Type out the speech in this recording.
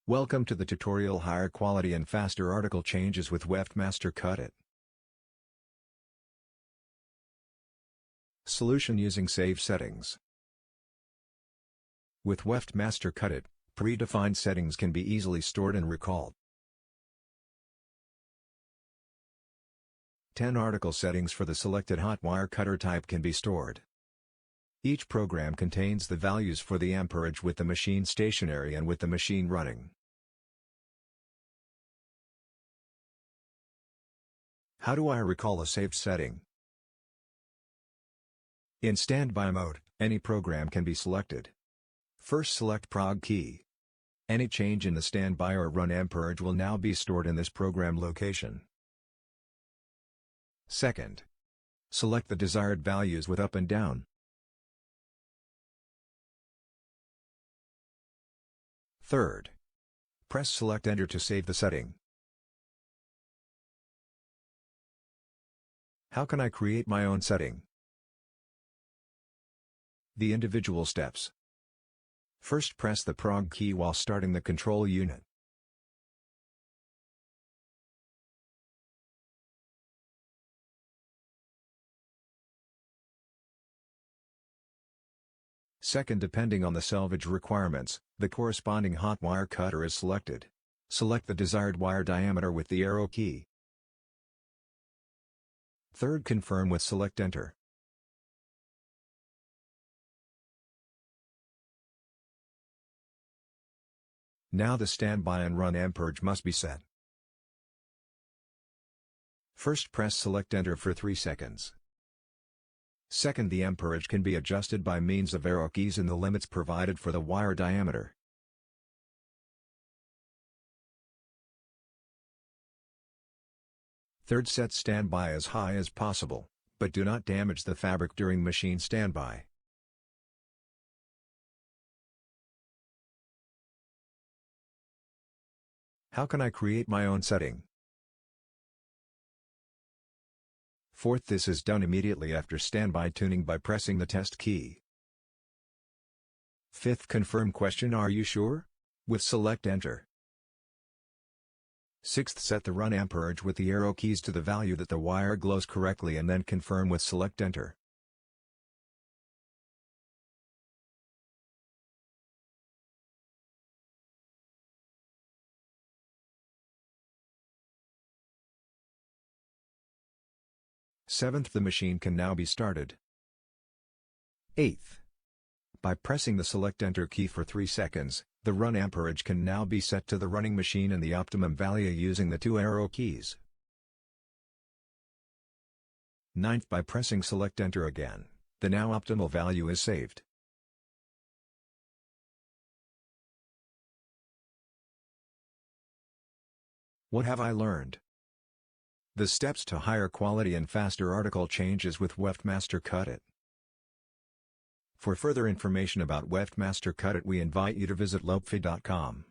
Welcome to the tutorial Higher Quality and Faster Article Changes with WeftMaster CUT-iT. Solution using Save Settings. With WeftMaster CUT-iT, predefined settings can be easily stored and recalled. 10 article settings for the selected hot wire cutter type can be stored. Each program contains the values for the amperage with the machine stationary and with the machine running. How do I recall a saved setting? In standby mode, any program can be selected. First, select prog key. Any change in the standby or run amperage will now be stored in this program location. Second, select the desired values with up and down. Third, press Select Enter to save the setting. How can I create my own setting? The individual steps. First, press the prog key while starting the control unit. Second, depending on the selvage requirements, the corresponding hot wire cutter is selected. Select the desired wire diameter with the arrow key. Third, confirm with Select Enter. Now the standby and run amperage must be set. First, press Select Enter for 3 seconds. Second, the amperage can be adjusted by means of arrow keys in the limits provided for the wire diameter. Third, set standby as high as possible, but do not damage the fabric during machine standby. How can I create my own setting? Fourth, this is done immediately after standby tuning by pressing the test key. Fifth, confirm question "Are you sure?" with Select Enter. Sixth, set the run amperage with the arrow keys to the value that the wire glows correctly and then confirm with Select Enter. Seventh, the machine can now be started. Eighth, by pressing the Select Enter key for 3 seconds, the run amperage can now be set to the running machine and the optimum value using the 2 arrow keys. Ninth, by pressing Select Enter again, the now optimal value is saved. What have I learned? The steps to higher quality and faster article changes with WeftMaster CUT-iT. For further information about WeftMaster CUT-iT, we invite you to visit Loepfe.com.